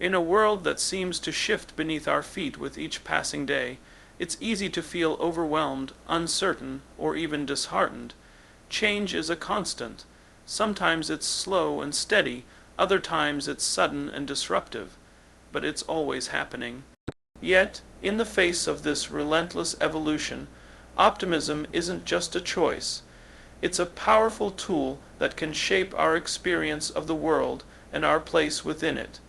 In a world that seems to shift beneath our feet with each passing day, it's easy to feel overwhelmed, uncertain, or even disheartened. Change is a constant. Sometimes it's slow and steady, other times it's sudden and disruptive, but it's always happening. Yet, in the face of this relentless evolution, optimism isn't just a choice. It's a powerful tool that can shape our experience of the world and our place within it.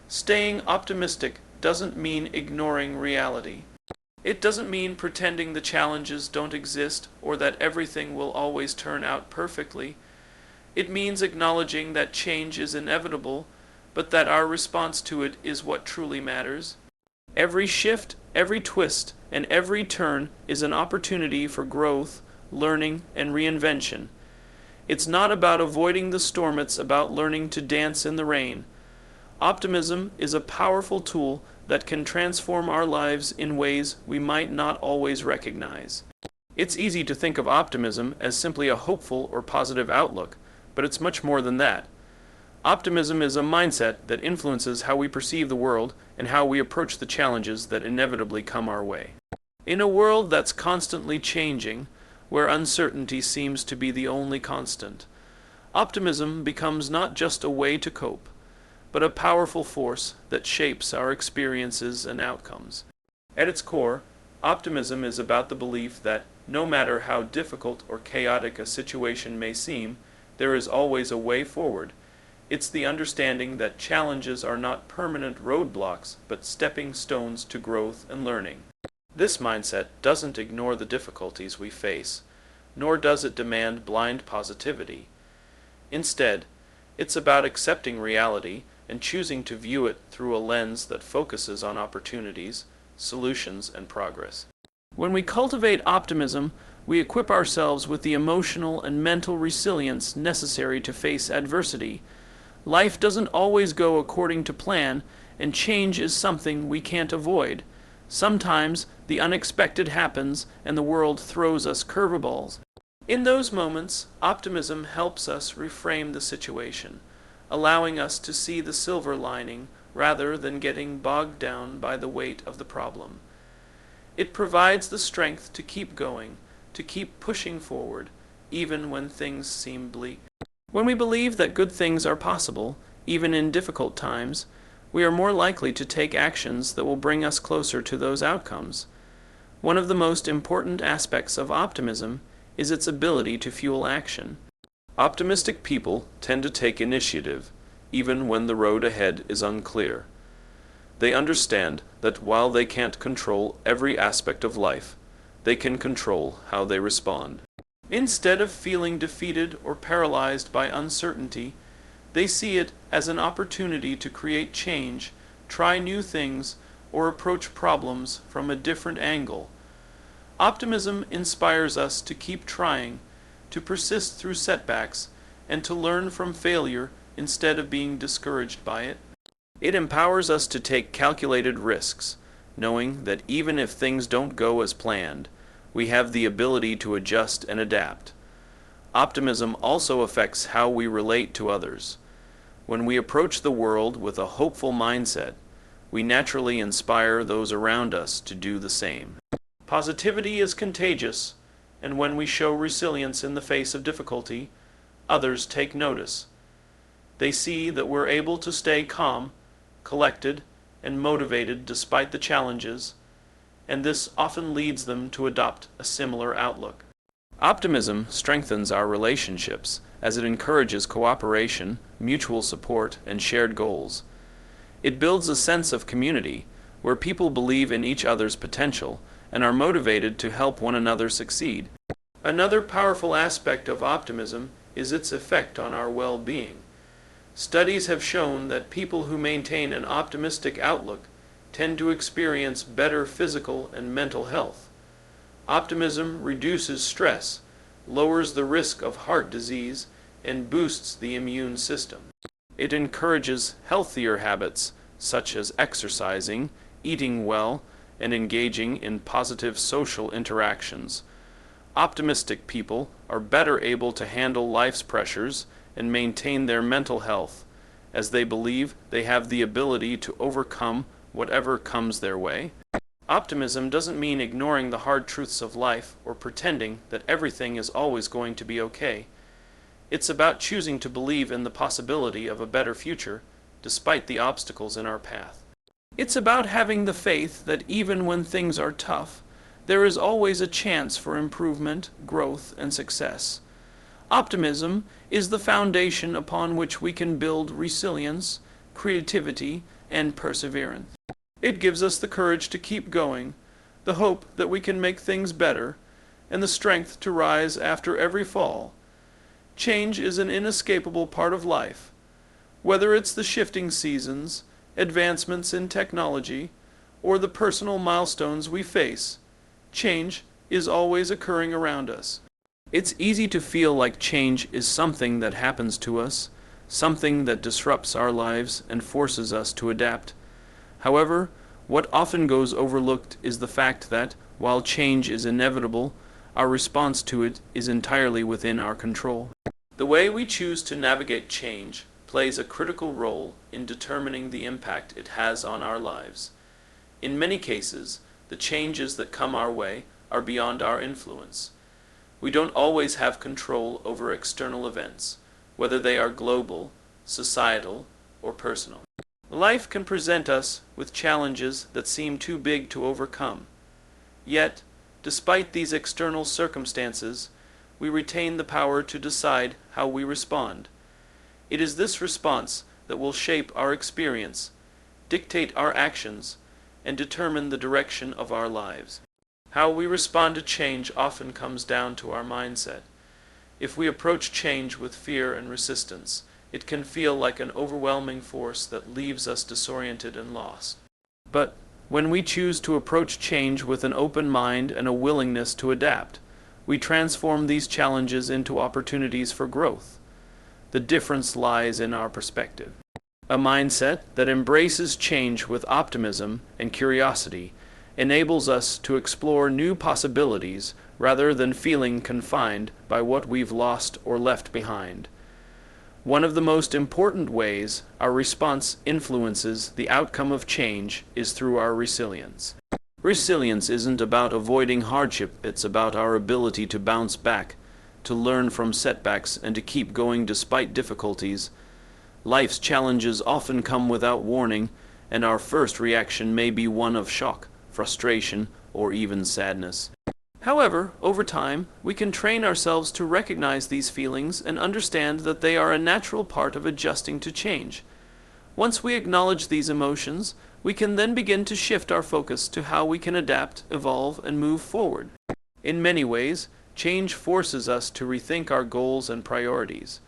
Staying optimistic doesn't mean ignoring reality. It doesn't mean pretending the challenges don't exist or that everything will always turn out perfectly. It means acknowledging that change is inevitable, but that our response to it is what truly matters. Every shift, every twist, and every turn is an opportunity for growth, learning, and reinvention. It's not about avoiding the storm, it's about learning to dance in the rain. Optimism is a powerful tool that can transform our lives in ways we might not always recognize. It's easy to think of optimism as simply a hopeful or positive outlook, but it's much more than that. Optimism is a mindset that influences how we perceive the world and how we approach the challenges that inevitably come our way. In a world that's constantly changing, where uncertainty seems to be the only constant, optimism becomes not just a way to cope, but a powerful force that shapes our experiences and outcomes. At its core, optimism is about the belief that no matter how difficult or chaotic a situation may seem, there is always a way forward. It's the understanding that challenges are not permanent roadblocks, but stepping stones to growth and learning. This mindset doesn't ignore the difficulties we face, nor does it demand blind positivity. Instead, it's about accepting reality and choosing to view it through a lens that focuses on opportunities, solutions, and progress. When we cultivate optimism, we equip ourselves with the emotional and mental resilience necessary to face adversity. Life doesn't always go according to plan, and change is something we can't avoid. Sometimes the unexpected happens and the world throws us curveballs. In those moments, optimism helps us reframe the situation, allowing us to see the silver lining rather than getting bogged down by the weight of the problem. It provides the strength to keep going, to keep pushing forward, even when things seem bleak. When we believe that good things are possible, even in difficult times, we are more likely to take actions that will bring us closer to those outcomes. One of the most important aspects of optimism is its ability to fuel action. Optimistic people tend to take initiative, even when the road ahead is unclear. They understand that while they can't control every aspect of life, they can control how they respond. Instead of feeling defeated or paralyzed by uncertainty, they see it as an opportunity to create change, try new things, or approach problems from a different angle. Optimism inspires us to keep trying, to persist through setbacks, and to learn from failure instead of being discouraged by it. It empowers us to take calculated risks, knowing that even if things don't go as planned, we have the ability to adjust and adapt. Optimism also affects how we relate to others. When we approach the world with a hopeful mindset, we naturally inspire those around us to do the same. Positivity is contagious, and when we show resilience in the face of difficulty, others take notice. They see that we're able to stay calm, collected, and motivated despite the challenges, and this often leads them to adopt a similar outlook. Optimism strengthens our relationships as it encourages cooperation, mutual support, and shared goals. It builds a sense of community where people believe in each other's potential and are motivated to help one another succeed. Another powerful aspect of optimism is its effect on our well-being. Studies have shown that people who maintain an optimistic outlook tend to experience better physical and mental health. Optimism reduces stress, lowers the risk of heart disease, and boosts the immune system. It encourages healthier habits such as exercising, eating well, and engaging in positive social interactions. Optimistic people are better able to handle life's pressures and maintain their mental health, as they believe they have the ability to overcome whatever comes their way. Optimism doesn't mean ignoring the hard truths of life or pretending that everything is always going to be okay. It's about choosing to believe in the possibility of a better future, despite the obstacles in our path. It's about having the faith that even when things are tough, there is always a chance for improvement, growth, and success. Optimism is the foundation upon which we can build resilience, creativity, and perseverance. It gives us the courage to keep going, the hope that we can make things better, and the strength to rise after every fall. Change is an inescapable part of life. Whether it's the shifting seasons, advancements in technology, or the personal milestones we face, change is always occurring around us. It's easy to feel like change is something that happens to us, something that disrupts our lives and forces us to adapt. However, what often goes overlooked is the fact that, while change is inevitable, our response to it is entirely within our control. The way we choose to navigate change plays a critical role in determining the impact it has on our lives. In many cases, the changes that come our way are beyond our influence. We don't always have control over external events, whether they are global, societal, or personal. Life can present us with challenges that seem too big to overcome. Yet, despite these external circumstances, we retain the power to decide how we respond. It is this response that will shape our experience, dictate our actions, and determine the direction of our lives. How we respond to change often comes down to our mindset. If we approach change with fear and resistance, it can feel like an overwhelming force that leaves us disoriented and lost. But when we choose to approach change with an open mind and a willingness to adapt, we transform these challenges into opportunities for growth. The difference lies in our perspective. A mindset that embraces change with optimism and curiosity enables us to explore new possibilities rather than feeling confined by what we've lost or left behind. One of the most important ways our response influences the outcome of change is through our resilience. Resilience isn't about avoiding hardship, it's about our ability to bounce back, to learn from setbacks, and to keep going despite difficulties. Life's challenges often come without warning, and our first reaction may be one of shock, frustration, or even sadness. However, over time, we can train ourselves to recognize these feelings and understand that they are a natural part of adjusting to change. Once we acknowledge these emotions, we can then begin to shift our focus to how we can adapt, evolve, and move forward. In many ways, change forces us to rethink our goals and priorities.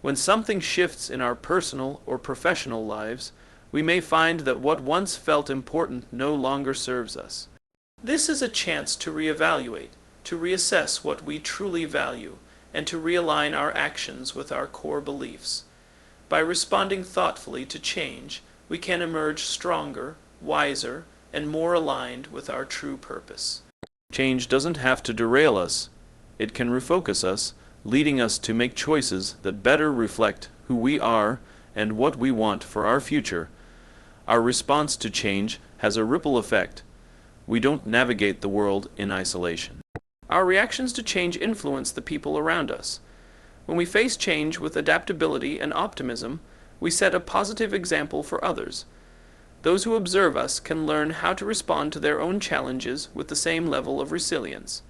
When something shifts in our personal or professional lives, we may find that what once felt important no longer serves us. This is a chance to reevaluate, to reassess what we truly value, and to realign our actions with our core beliefs. By responding thoughtfully to change, we can emerge stronger, wiser, and more aligned with our true purpose. Change doesn't have to derail us. It can refocus us, leading us to make choices that better reflect who we are and what we want for our future. Our response to change has a ripple effect. We don't navigate the world in isolation. Our reactions to change influence the people around us. When we face change with adaptability and optimism, we set a positive example for others. Those who observe us can learn how to respond to their own challenges with the same level of resilience.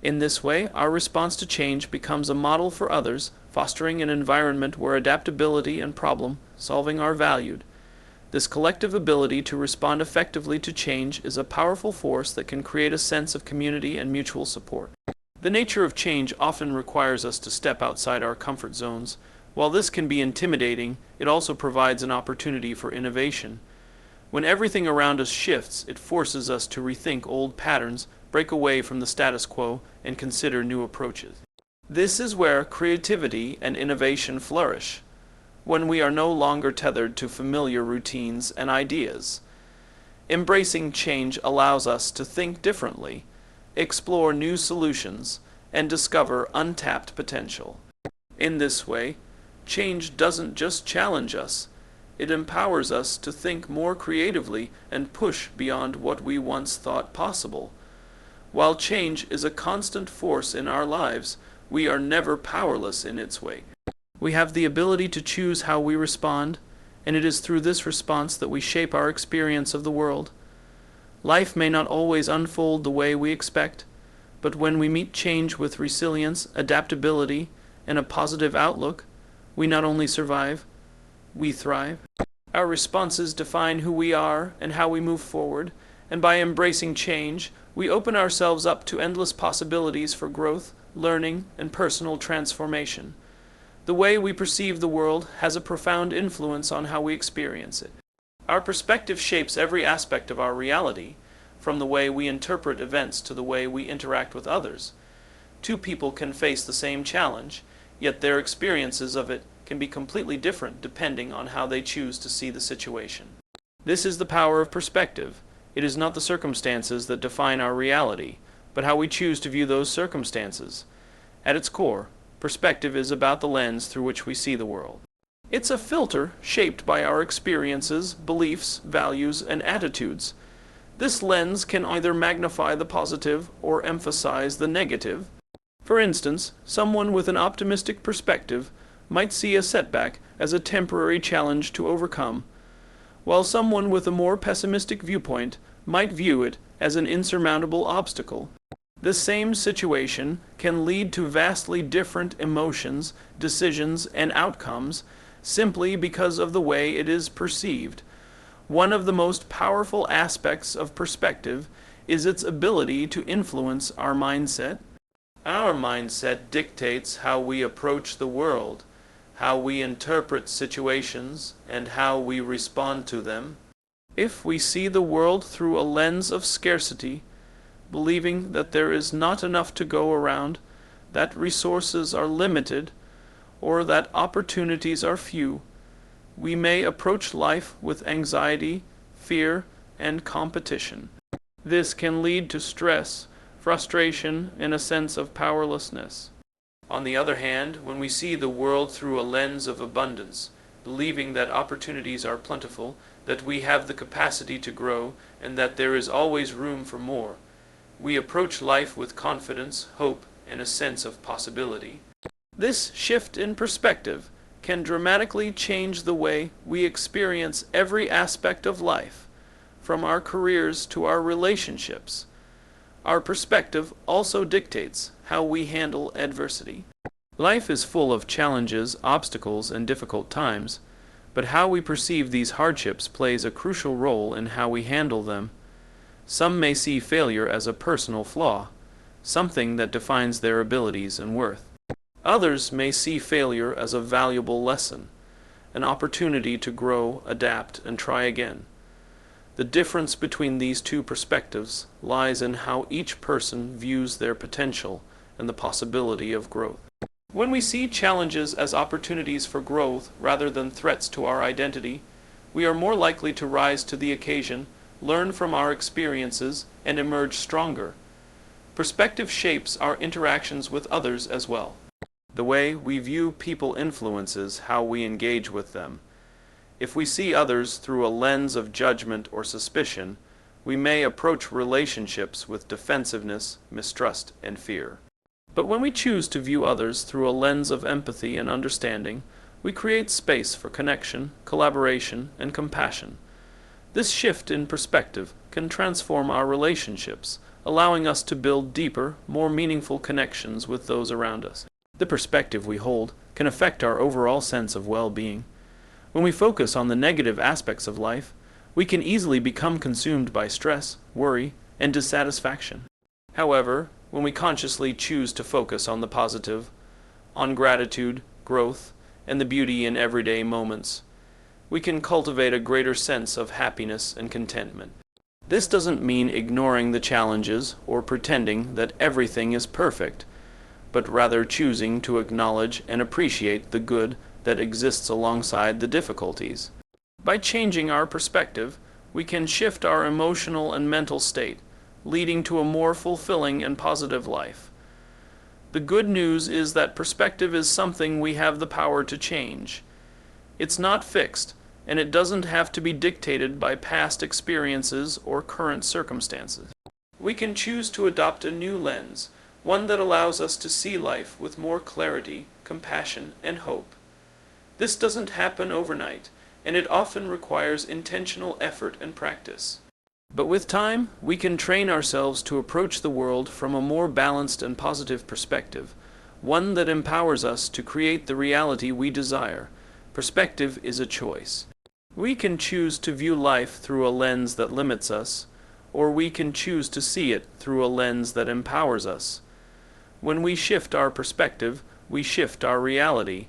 In this way, our response to change becomes a model for others, fostering an environment where adaptability and problem-solving are valued. This collective ability to respond effectively to change is a powerful force that can create a sense of community and mutual support. The nature of change often requires us to step outside our comfort zones. While this can be intimidating, it also provides an opportunity for innovation. When everything around us shifts, it forces us to rethink old patterns, break away from the status quo, and consider new approaches. This is where creativity and innovation flourish, when we are no longer tethered to familiar routines and ideas. Embracing change allows us to think differently, explore new solutions, and discover untapped potential. In this way, change doesn't just challenge us, It empowers us to think more creatively and push beyond what we once thought possible. While change is a constant force in our lives, we are never powerless in its wake. We have the ability to choose how we respond, and it is through this response that we shape our experience of the world. Life may not always unfold the way we expect, but when we meet change with resilience, adaptability, and a positive outlook, we not only survive, we thrive. Our responses define who we are and how we move forward, and by embracing change, we open ourselves up to endless possibilities for growth, learning, and personal transformation. The way we perceive the world has a profound influence on how we experience it. Our perspective shapes every aspect of our reality, from the way we interpret events to the way we interact with others. Two people can face the same challenge, yet their experiences of it can be completely different depending on how they choose to see the situation. This is the power of perspective. It is not the circumstances that define our reality, but how we choose to view those circumstances. At its core, perspective is about the lens through which we see the world. It's a filter shaped by our experiences, beliefs, values, and attitudes. This lens can either magnify the positive or emphasize the negative. For instance, someone with an optimistic perspective might see a setback as a temporary challenge to overcome, while someone with a more pessimistic viewpoint might view it as an insurmountable obstacle. The same situation can lead to vastly different emotions, decisions, and outcomes simply because of the way it is perceived. One of the most powerful aspects of perspective is its ability to influence our mindset. Our mindset dictates how we approach the world, how we interpret situations, and how we respond to them. If we see the world through a lens of scarcity, believing that there is not enough to go around, that resources are limited, or that opportunities are few, we may approach life with anxiety, fear, and competition. This can lead to stress, frustration, and a sense of powerlessness. On the other hand, when we see the world through a lens of abundance, believing that opportunities are plentiful, that we have the capacity to grow, and that there is always room for more, we approach life with confidence, hope, and a sense of possibility. This shift in perspective can dramatically change the way we experience every aspect of life, from our careers to our relationships. Our perspective also dictates how we handle adversity. Life is full of challenges, obstacles, and difficult times, but how we perceive these hardships plays a crucial role in how we handle them. Some may see failure as a personal flaw, something that defines their abilities and worth. Others may see failure as a valuable lesson, an opportunity to grow, adapt, and try again. The difference between these two perspectives lies in how each person views their potential and the possibility of growth. When we see challenges as opportunities for growth rather than threats to our identity, we are more likely to rise to the occasion, learn from our experiences, and emerge stronger. Perspective shapes our interactions with others as well. The way we view people influences how we engage with them. If we see others through a lens of judgment or suspicion, we may approach relationships with defensiveness, mistrust, and fear. But when we choose to view others through a lens of empathy and understanding, we create space for connection, collaboration, and compassion. This shift in perspective can transform our relationships, allowing us to build deeper, more meaningful connections with those around us. The perspective we hold can affect our overall sense of well-being. When we focus on the negative aspects of life, we can easily become consumed by stress, worry, and dissatisfaction. However, when we consciously choose to focus on the positive, on gratitude, growth, and the beauty in everyday moments, we can cultivate a greater sense of happiness and contentment. This doesn't mean ignoring the challenges or pretending that everything is perfect, but rather choosing to acknowledge and appreciate the good that exists alongside the difficulties. By changing our perspective, we can shift our emotional and mental state, leading to a more fulfilling and positive life. The good news is that perspective is something we have the power to change. It's not fixed, and it doesn't have to be dictated by past experiences or current circumstances. We can choose to adopt a new lens, one that allows us to see life with more clarity, compassion, and hope. This doesn't happen overnight, and it often requires intentional effort and practice. But with time, we can train ourselves to approach the world from a more balanced and positive perspective, one that empowers us to create the reality we desire. Perspective is a choice. We can choose to view life through a lens that limits us, or we can choose to see it through a lens that empowers us. When we shift our perspective, we shift our reality.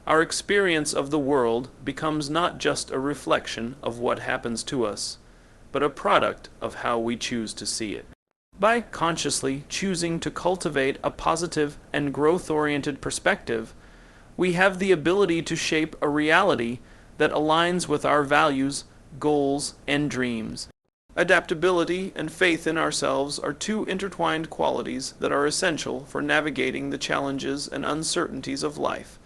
Our experience of the world becomes not just a reflection of what happens to us, but a product of how we choose to see it. By consciously choosing to cultivate a positive and growth-oriented perspective, we have the ability to shape a reality that aligns with our values, goals, and dreams. Adaptability and faith in ourselves are two intertwined qualities that are essential for navigating the challenges and uncertainties of life.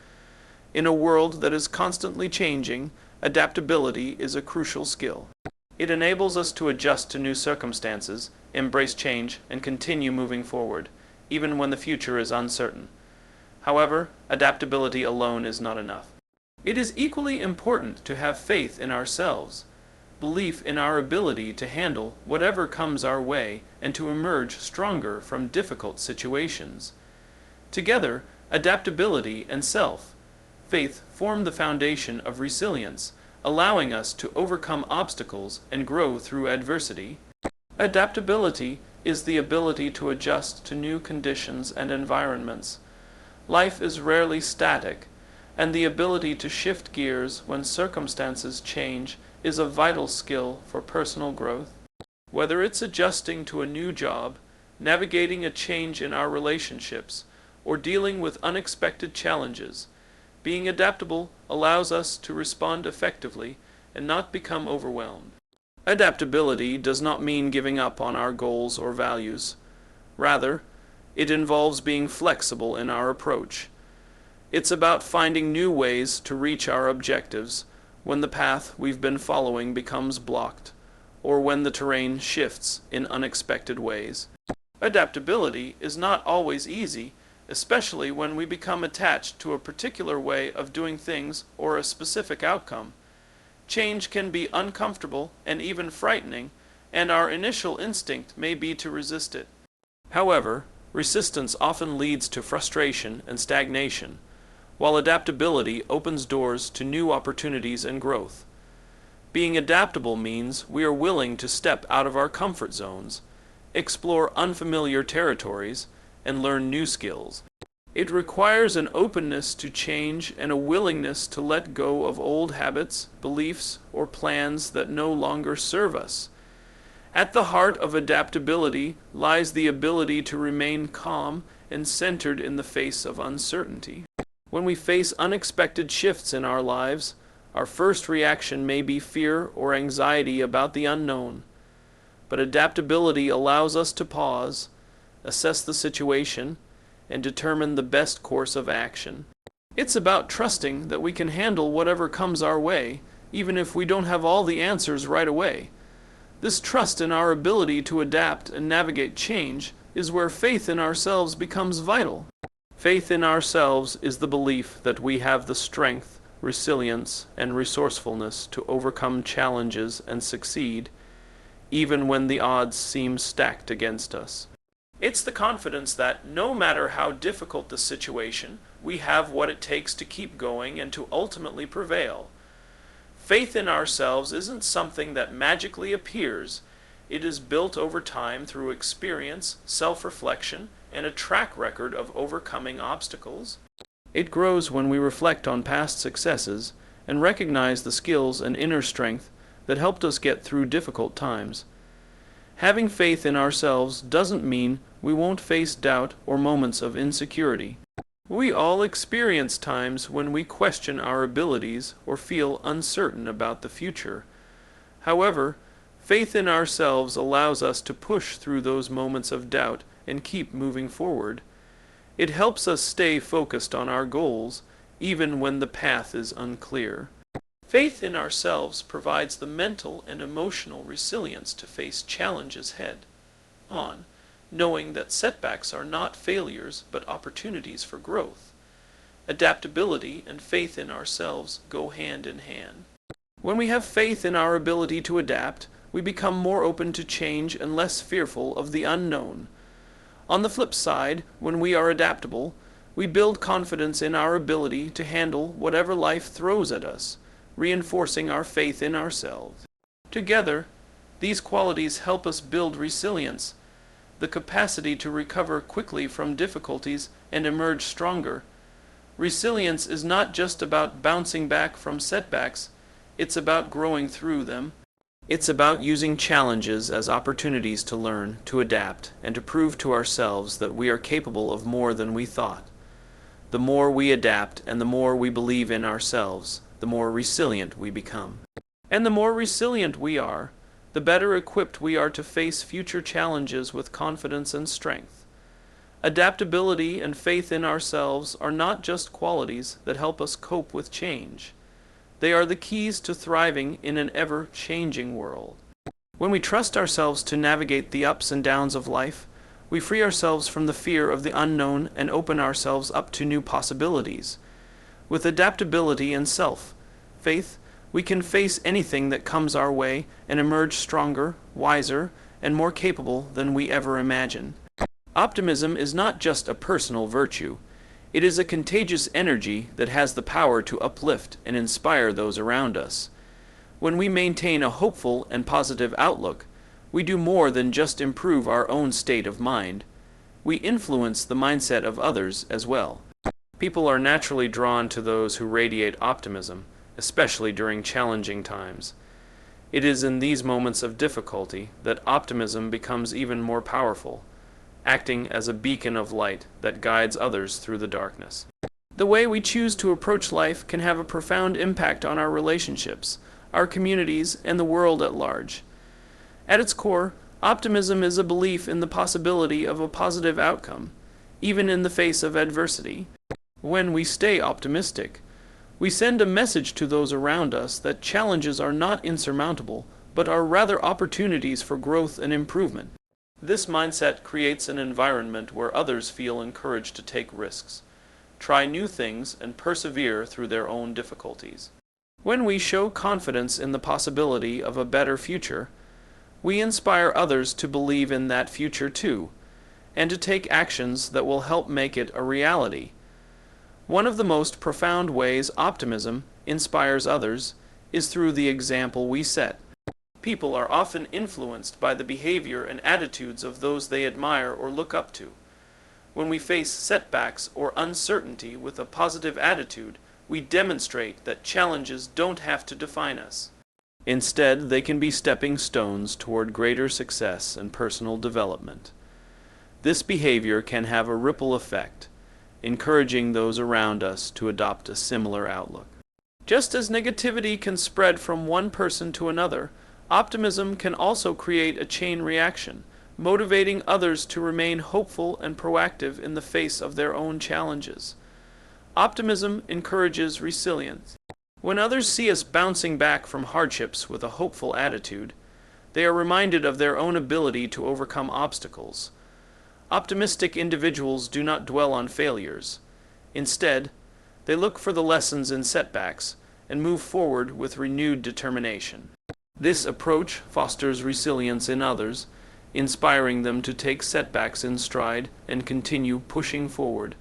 In a world that is constantly changing, adaptability is a crucial skill. It enables us to adjust to new circumstances, embrace change, and continue moving forward, even when the future is uncertain. However, adaptability alone is not enough. It is equally important to have faith in ourselves, belief in our ability to handle whatever comes our way and to emerge stronger from difficult situations. Together, adaptability and faith form the foundation of resilience, allowing us to overcome obstacles and grow through adversity. Adaptability is the ability to adjust to new conditions and environments. Life is rarely static, and the ability to shift gears when circumstances change is a vital skill for personal growth. Whether it's adjusting to a new job, navigating a change in our relationships, or dealing with unexpected challenges, being adaptable allows us to respond effectively and not become overwhelmed. Adaptability does not mean giving up on our goals or values. Rather, it involves being flexible in our approach. It's about finding new ways to reach our objectives when the path we've been following becomes blocked, or when the terrain shifts in unexpected ways. Adaptability is not always easy, especially when we become attached to a particular way of doing things or a specific outcome. Change can be uncomfortable and even frightening, and our initial instinct may be to resist it. However, resistance often leads to frustration and stagnation, while adaptability opens doors to new opportunities and growth. Being adaptable means we are willing to step out of our comfort zones, explore unfamiliar territories, and learn new skills. It requires an openness to change and a willingness to let go of old habits, beliefs, or plans that no longer serve us. At the heart of adaptability lies the ability to remain calm and centered in the face of uncertainty. When we face unexpected shifts in our lives, our first reaction may be fear or anxiety about the unknown. But adaptability allows us to pause, assess the situation, and determine the best course of action. It's about trusting that we can handle whatever comes our way, even if we don't have all the answers right away. This trust in our ability to adapt and navigate change is where faith in ourselves becomes vital. Faith in ourselves is the belief that we have the strength, resilience, and resourcefulness to overcome challenges and succeed, even when the odds seem stacked against us. It's the confidence that, no matter how difficult the situation, we have what it takes to keep going and to ultimately prevail. Faith in ourselves isn't something that magically appears. It is built over time through experience, self-reflection, and a track record of overcoming obstacles. It grows when we reflect on past successes and recognize the skills and inner strength that helped us get through difficult times. Having faith in ourselves doesn't mean we won't face doubt or moments of insecurity. We all experience times when we question our abilities or feel uncertain about the future. However, faith in ourselves allows us to push through those moments of doubt and keep moving forward. It helps us stay focused on our goals, even when the path is unclear. Faith in ourselves provides the mental and emotional resilience to face challenges head on, knowing that setbacks are not failures but opportunities for growth. Adaptability and faith in ourselves go hand in hand. When we have faith in our ability to adapt, we become more open to change and less fearful of the unknown. On the flip side, when we are adaptable, we build confidence in our ability to handle whatever life throws at us, reinforcing our faith in ourselves. Together, these qualities help us build resilience, the capacity to recover quickly from difficulties and emerge stronger. Resilience is not just about bouncing back from setbacks, it's about growing through them. It's about using challenges as opportunities to learn, to adapt, and to prove to ourselves that we are capable of more than we thought. The more we adapt and the more we believe in ourselves, the more resilient we become. And the more resilient we are, the better equipped we are to face future challenges with confidence and strength. Adaptability and faith in ourselves are not just qualities that help us cope with change. They are the keys to thriving in an ever-changing world. When we trust ourselves to navigate the ups and downs of life, we free ourselves from the fear of the unknown and open ourselves up to new possibilities. With adaptability and self-faith, we can face anything that comes our way and emerge stronger, wiser, and more capable than we ever imagined. Optimism is not just a personal virtue. It is a contagious energy that has the power to uplift and inspire those around us. When we maintain a hopeful and positive outlook, we do more than just improve our own state of mind. We influence the mindset of others as well. People are naturally drawn to those who radiate optimism, especially during challenging times. It is in these moments of difficulty that optimism becomes even more powerful, acting as a beacon of light that guides others through the darkness. The way we choose to approach life can have a profound impact on our relationships, our communities, and the world at large. At its core, optimism is a belief in the possibility of a positive outcome, even in the face of adversity. When we stay optimistic, we send a message to those around us that challenges are not insurmountable, but are rather opportunities for growth and improvement. This mindset creates an environment where others feel encouraged to take risks, try new things, and persevere through their own difficulties. When we show confidence in the possibility of a better future, we inspire others to believe in that future too, and to take actions that will help make it a reality. One of the most profound ways optimism inspires others is through the example we set. People are often influenced by the behavior and attitudes of those they admire or look up to. When we face setbacks or uncertainty with a positive attitude, we demonstrate that challenges don't have to define us. Instead, they can be stepping stones toward greater success and personal development. This behavior can have a ripple effect, encouraging those around us to adopt a similar outlook. Just as negativity can spread from one person to another, optimism can also create a chain reaction, motivating others to remain hopeful and proactive in the face of their own challenges. Optimism encourages resilience. When others see us bouncing back from hardships with a hopeful attitude, they are reminded of their own ability to overcome obstacles. Optimistic individuals do not dwell on failures. Instead, they look for the lessons in setbacks and move forward with renewed determination. This approach fosters resilience in others, inspiring them to take setbacks in stride and continue pushing forward.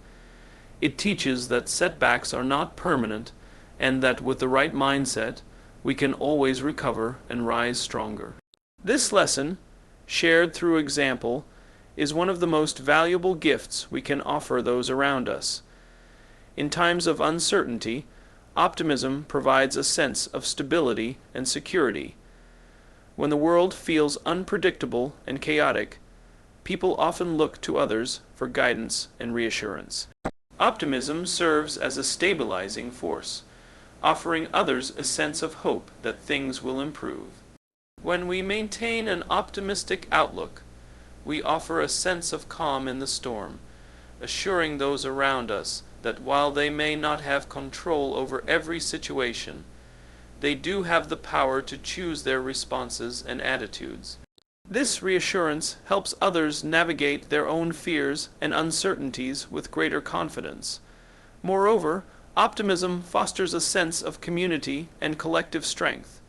It teaches that setbacks are not permanent and that with the right mindset, we can always recover and rise stronger. This lesson, shared through example, is one of the most valuable gifts we can offer those around us. In times of uncertainty, optimism provides a sense of stability and security. When the world feels unpredictable and chaotic, people often look to others for guidance and reassurance. Optimism serves as a stabilizing force, offering others a sense of hope that things will improve. When we maintain an optimistic outlook, we offer a sense of calm in the storm, assuring those around us that while they may not have control over every situation, they do have the power to choose their responses and attitudes. This reassurance helps others navigate their own fears and uncertainties with greater confidence. Moreover, optimism fosters a sense of community and collective strength.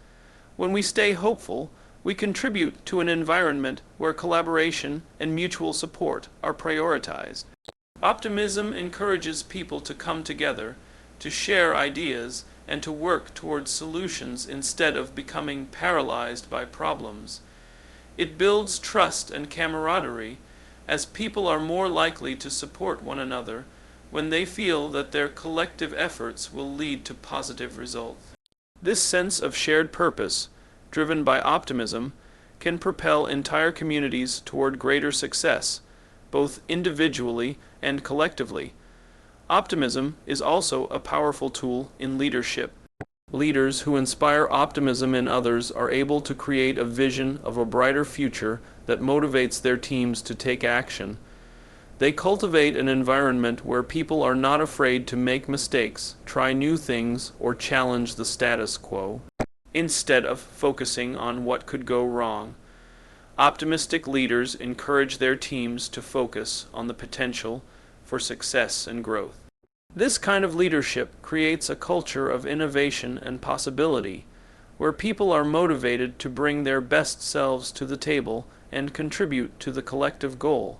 When we stay hopeful, we contribute to an environment where collaboration and mutual support are prioritized. Optimism encourages people to come together, to share ideas, and to work towards solutions instead of becoming paralyzed by problems. It builds trust and camaraderie, as people are more likely to support one another when they feel that their collective efforts will lead to positive results. This sense of shared purpose, driven by optimism, can propel entire communities toward greater success, both individually and collectively. Optimism is also a powerful tool in leadership. Leaders who inspire optimism in others are able to create a vision of a brighter future that motivates their teams to take action. They cultivate an environment where people are not afraid to make mistakes, try new things, or challenge the status quo, instead of focusing on what could go wrong. Optimistic leaders encourage their teams to focus on the potential for success and growth. This kind of leadership creates a culture of innovation and possibility, where people are motivated to bring their best selves to the table and contribute to the collective goal.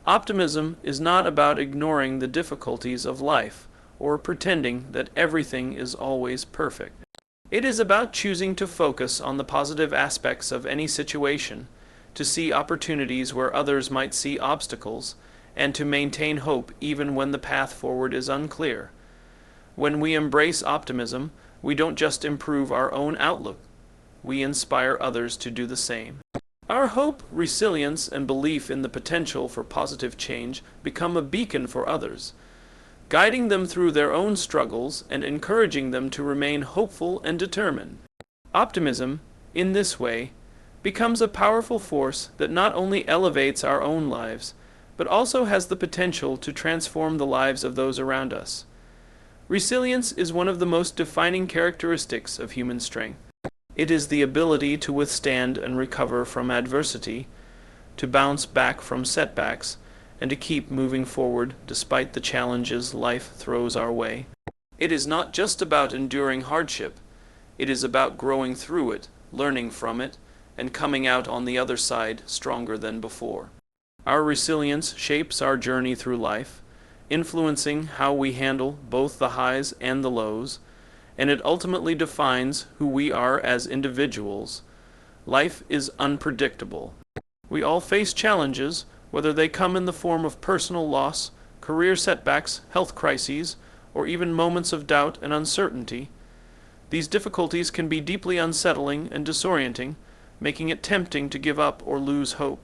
Optimism is not about ignoring the difficulties of life or pretending that everything is always perfect. It is about choosing to focus on the positive aspects of any situation, to see opportunities where others might see obstacles, and to maintain hope even when the path forward is unclear. When we embrace optimism, we don't just improve our own outlook, we inspire others to do the same. Our hope, resilience, and belief in the potential for positive change become a beacon for others, guiding them through their own struggles and encouraging them to remain hopeful and determined. Optimism, in this way, becomes a powerful force that not only elevates our own lives, but also has the potential to transform the lives of those around us. Resilience is one of the most defining characteristics of human strength. It is the ability to withstand and recover from adversity, to bounce back from setbacks, and to keep moving forward despite the challenges life throws our way. It is not just about enduring hardship. It is about growing through it, learning from it, and coming out on the other side stronger than before. Our resilience shapes our journey through life, influencing how we handle both the highs and the lows, and it ultimately defines who we are as individuals. Life is unpredictable. We all face challenges, whether they come in the form of personal loss, career setbacks, health crises, or even moments of doubt and uncertainty. These difficulties can be deeply unsettling and disorienting, making it tempting to give up or lose hope.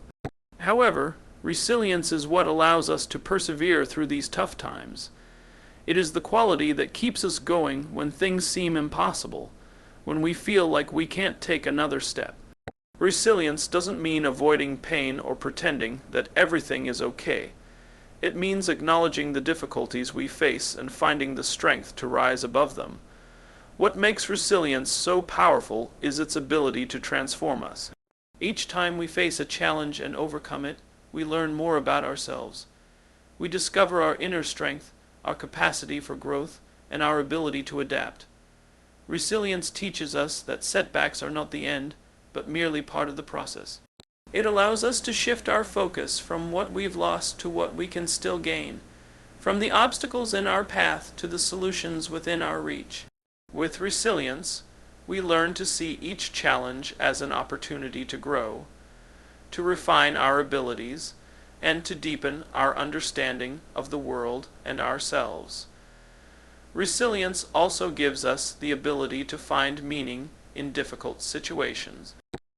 However, resilience is what allows us to persevere through these tough times. It is the quality that keeps us going when things seem impossible, when we feel like we can't take another step. Resilience doesn't mean avoiding pain or pretending that everything is okay. It means acknowledging the difficulties we face and finding the strength to rise above them. What makes resilience so powerful is its ability to transform us. Each time we face a challenge and overcome it, we learn more about ourselves. We discover our inner strength, our capacity for growth, and our ability to adapt. Resilience teaches us that setbacks are not the end, but merely part of the process. It allows us to shift our focus from what we've lost to what we can still gain, from the obstacles in our path to the solutions within our reach. With resilience, we learn to see each challenge as an opportunity to grow, to refine our abilities, and to deepen our understanding of the world and ourselves. Resilience also gives us the ability to find meaning in difficult situations.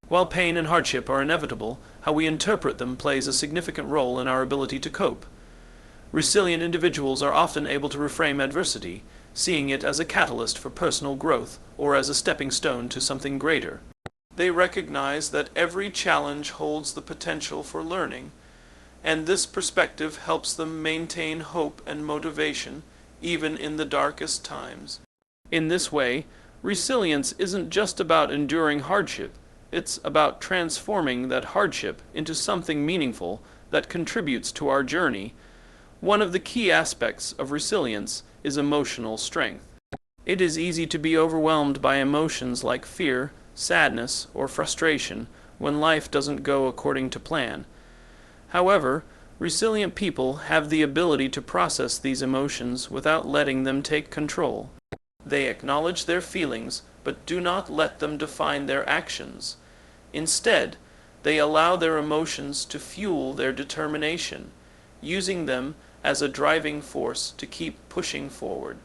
While pain and hardship are inevitable, how we interpret them plays a significant role in our ability to cope. Resilient individuals are often able to reframe adversity, seeing it as a catalyst for personal growth or as a stepping stone to something greater. They recognize that every challenge holds the potential for learning, and this perspective helps them maintain hope and motivation even in the darkest times. In this way, Resilience isn't just about enduring hardship. It's about transforming that hardship into something meaningful that contributes to our journey. One of the key aspects of resilience is emotional strength. It is easy to be overwhelmed by emotions like fear, sadness, or frustration when life doesn't go according to plan. However, resilient people have the ability to process these emotions without letting them take control. They acknowledge their feelings, but do not let them define their actions. Instead, they allow their emotions to fuel their determination, using them as a driving force to keep pushing forward.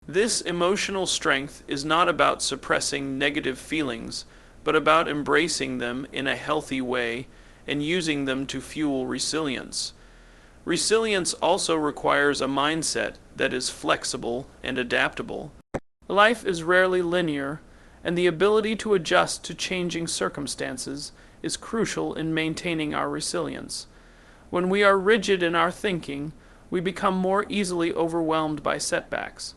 This emotional strength is not about suppressing negative feelings, but about embracing them in a healthy way and using them to fuel resilience. Resilience also requires a mindset that is flexible and adaptable. Life is rarely linear, and the ability to adjust to changing circumstances is crucial in maintaining our resilience. When we are rigid in our thinking, we become more easily overwhelmed by setbacks.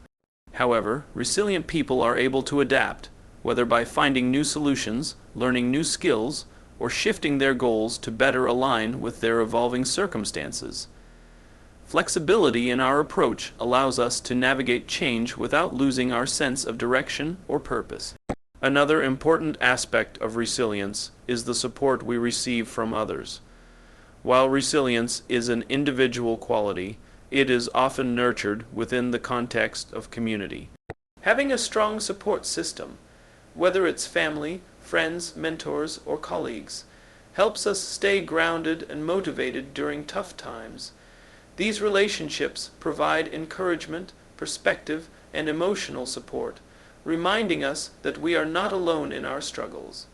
However, resilient people are able to adapt, whether by finding new solutions, learning new skills, or shifting their goals to better align with their evolving circumstances. Flexibility in our approach allows us to navigate change without losing our sense of direction or purpose. Another important aspect of resilience is the support we receive from others. While resilience is an individual quality, it is often nurtured within the context of community. Having a strong support system, whether it's family, friends, mentors, or colleagues, helps us stay grounded and motivated during tough times. These relationships provide encouragement, perspective, and emotional support, reminding us that we are not alone in our struggles.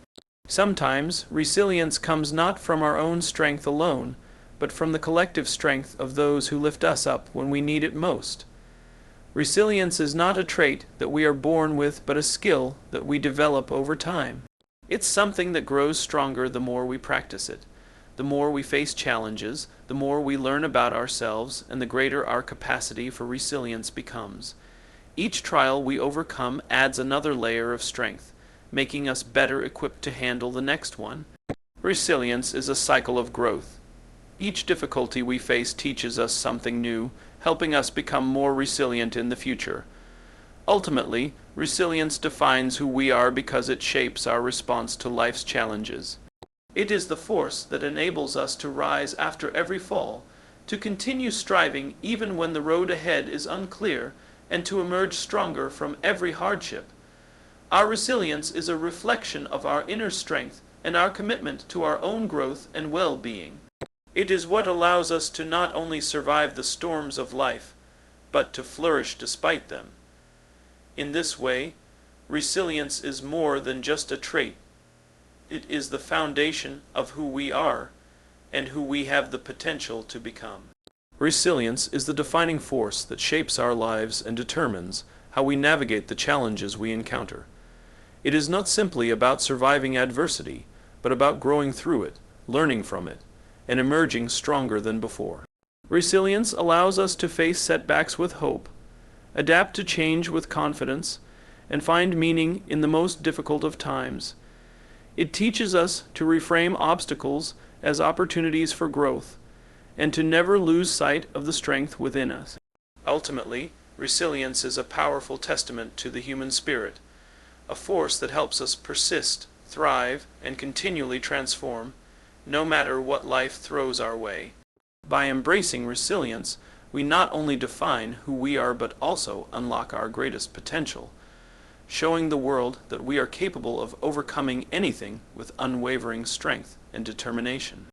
Sometimes, resilience comes not from our own strength alone, but from the collective strength of those who lift us up when we need it most. Resilience is not a trait that we are born with, but a skill that we develop over time. It's something that grows stronger the more we practice it. The more we face challenges, the more we learn about ourselves, and the greater our capacity for resilience becomes. Each trial we overcome adds another layer of strength, making us better equipped to handle the next one. Resilience is a cycle of growth. Each difficulty we face teaches us something new, helping us become more resilient in the future. Ultimately, resilience defines who we are because it shapes our response to life's challenges. It is the force that enables us to rise after every fall, to continue striving even when the road ahead is unclear, and to emerge stronger from every hardship. Our resilience is a reflection of our inner strength and our commitment to our own growth and well-being. It is what allows us to not only survive the storms of life, but to flourish despite them. In this way, resilience is more than just a trait. It is the foundation of who we are and who we have the potential to become. Resilience is the defining force that shapes our lives and determines how we navigate the challenges we encounter. It is not simply about surviving adversity, but about growing through it, learning from it, and emerging stronger than before. Resilience allows us to face setbacks with hope, adapt to change with confidence, and find meaning in the most difficult of times. It teaches us to reframe obstacles as opportunities for growth, and to never lose sight of the strength within us. Ultimately, resilience is a powerful testament to the human spirit, a force that helps us persist, thrive, and continually transform, no matter what life throws our way. By embracing resilience, we not only define who we are but also unlock our greatest potential, showing the world that we are capable of overcoming anything with unwavering strength and determination.